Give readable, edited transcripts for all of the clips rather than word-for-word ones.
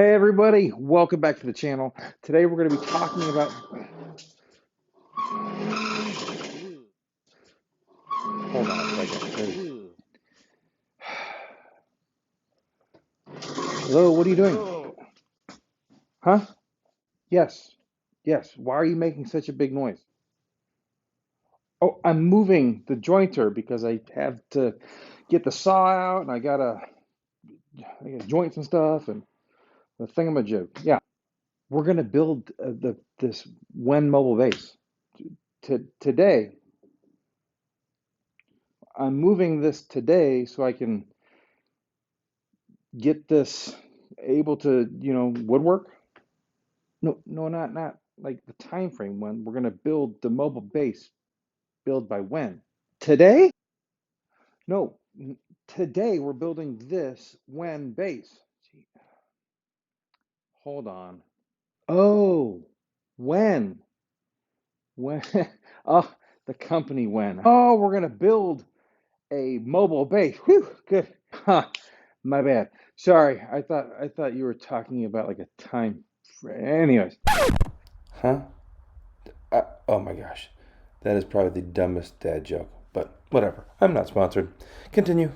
Hey everybody, welcome back to the channel. Today we're going to be talking about... Hold on a second. Hello, what are you doing? Huh? Yes. Yes. Why are you making such a big noise? Oh, I'm moving the jointer because I have to get the saw out and I gotta joint some stuff and the thingamajig. Yeah, we're going to build this WEN Mobile Base. Today, I'm moving this today so I can get this able to, woodwork. No, not like the time frame when we're gonna build the mobile base. Build by when? Today? No, today we're building this WEN base. Gee, hold on. Oh, when? When? Oh, the company when? Oh, we're gonna build a mobile base. Whew, good. Huh, my bad. Sorry, I thought you were talking about like a time frame. Anyways. Huh? Oh my gosh. That is probably the dumbest dad joke, but whatever. I'm not sponsored. Continue.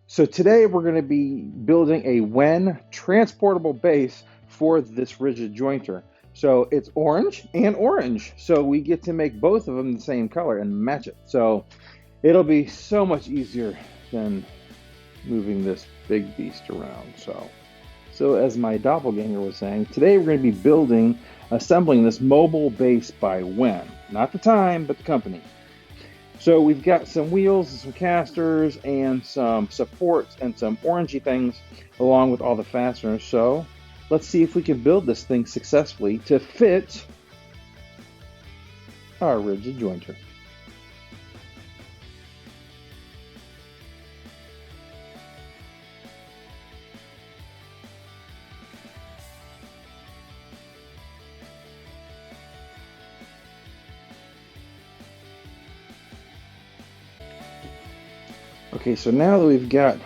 So today we're going to be building a WEN transportable base for this RIDGID jointer. So it's orange and orange. So we get to make both of them the same color and match it. So it'll be so much easier than moving this big beast around. So as my doppelganger was saying, today we're going to be assembling this mobile base by WEN. Not the time, but the company. So we've got some wheels and some casters and some supports and some orangey things along with all the fasteners. So let's see if we can build this thing successfully to fit our RIDGID jointer. Okay, so now that we've got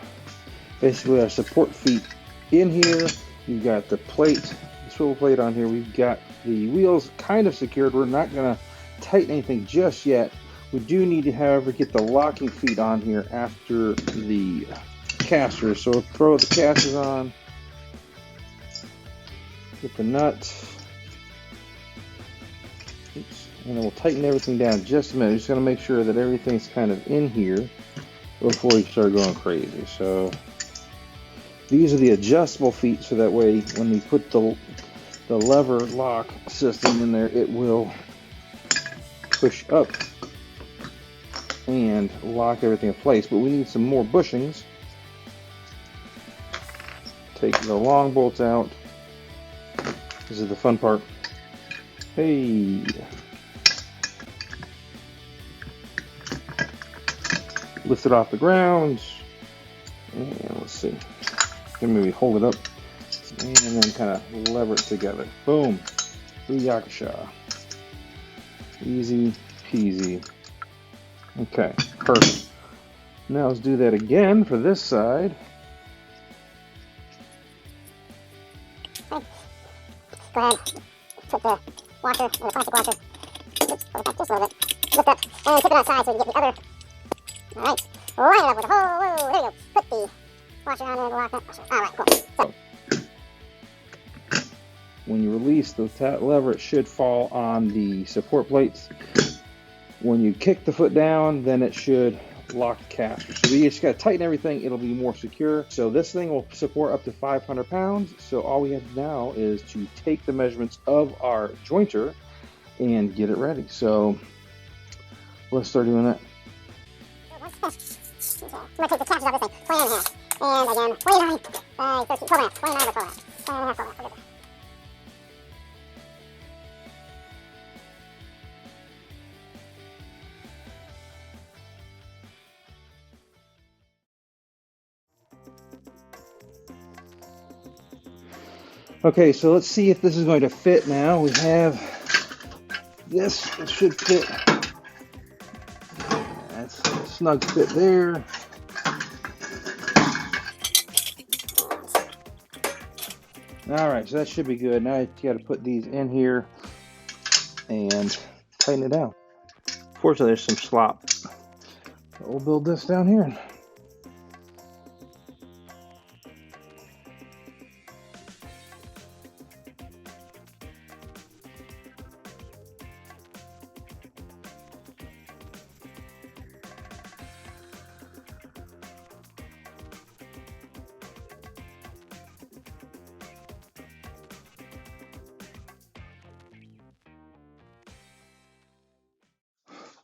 basically our support feet in here, we've got the plate, the swivel plate on here, we've got the wheels kind of secured. We're not going to tighten anything just yet. We do need to, however, get the locking feet on here after the casters. So we'll throw the casters on, get the nut, oops, and then we'll tighten everything down just a minute. Just going to make sure that everything's kind of in here before we start going crazy. So these are the adjustable feet, so that way when we put the lever lock system in there, it will push up and lock everything in place. But we need some more bushings. Take the long bolts out. This is the fun part. Hey. Lift it off the ground, and let's see, then maybe hold it up, and then kind of lever it together. Boom, booyakasha, easy peasy. Okay, perfect. Now let's do that again for this side. Okay. Go ahead, put the washer, the plastic washer, oops, put it back just a little bit, lift up, and tip it outside so we can get the other. Alright, line it up with a hole, whoa, there you go. Put the washer on there, lock that washer. Alright, cool. So. When you release the lever, it should fall on the support plates. When you kick the foot down, then it should lock the caster. So you just got to tighten everything, it'll be more secure. So this thing will support up to 500 pounds. So all we have now is to take the measurements of our jointer and get it ready. So let's start doing that. I'm going to take the casters off this thing, 29 and a half, and again, 29, 13, 12 and a half, 29 by 12 and a half, 12 and a half, 12 and a half, Okay, so let's see if this is going to fit now. We have this, it should fit. That's a snug fit there. All right, so that should be good. Now you got to put these in here and tighten it down. Fortunately, there's some slop. So we'll build this down here.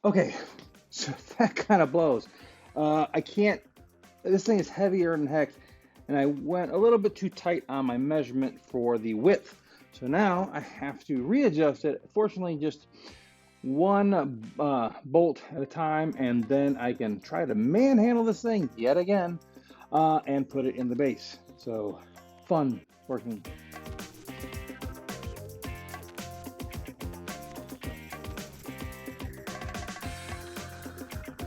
Okay, so that kind of blows. I can't, this thing is heavier than heck, and I went a little bit too tight on my measurement for the width. So now I have to readjust it. Fortunately, just one bolt at a time, and then I can try to manhandle this thing yet again and put it in the base. So fun working.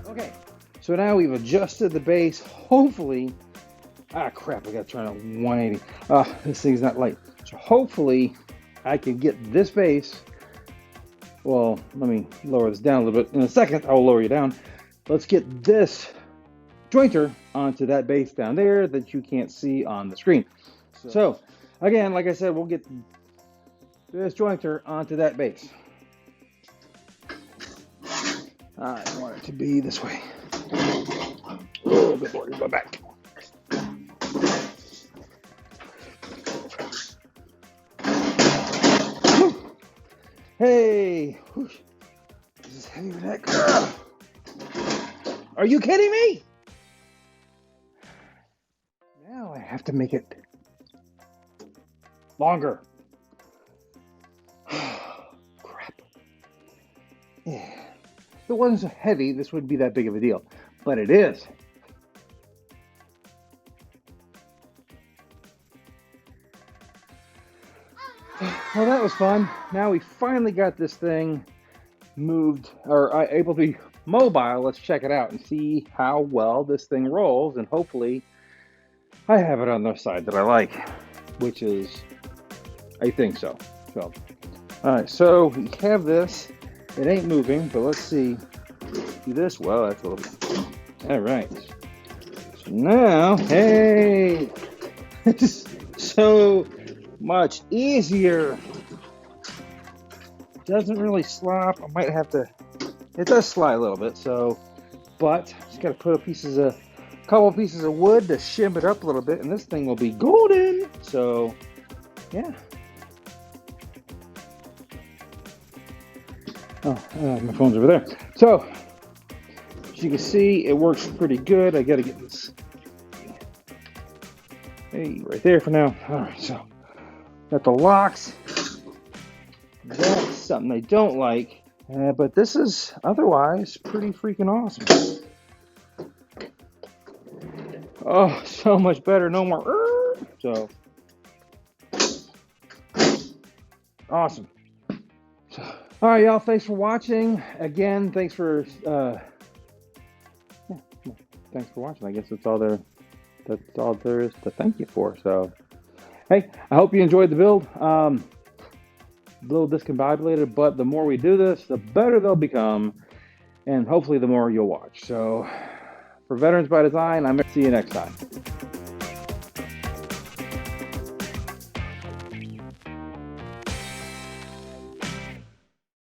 Okay, so now we've adjusted the base. Hopefully, crap, I got to turn it 180. This thing's not light. So hopefully I can get this base. Well, let me lower this down a little bit. In a second, I'll lower you down. Let's get this jointer onto that base down there that you can't see on the screen. So again, like I said, we'll get this jointer onto that base. I want it to be this way. Oh, good Lord, go back. Hey, this is heavy for that. Are you kidding me? Now I have to make it longer. Crap. Yeah. If it wasn't so heavy, this wouldn't be that big of a deal, but it is. Well, that was fun. Now we finally got this thing moved, or able to be mobile. Let's check it out and see how well this thing rolls, and hopefully I have it on the side that I like, which is, I think so. So, all right, so we have this. It ain't moving, but let's see. Do this. Well, that's a little bit. All right. So now, hey, it's so much easier. Doesn't really slop. I might have to. It does slide a little bit, so, but just got to put a couple pieces of wood to shim it up a little bit, and this thing will be golden. So, yeah. Oh, my phone's over there. So, as you can see, it works pretty good. I got to get this, hey, right there for now. All right, so got the locks. That's something I don't like, but this is otherwise pretty freaking awesome. Oh, so much better. No more. So awesome. So, all right, y'all. Thanks for watching. Again, thanks for watching. I guess that's all there is to thank you for. So, hey, I hope you enjoyed the build. A little discombobulated, but the more we do this, the better they'll become, and hopefully the more you'll watch. So, for Veterans by Design, I'm going to see you next time.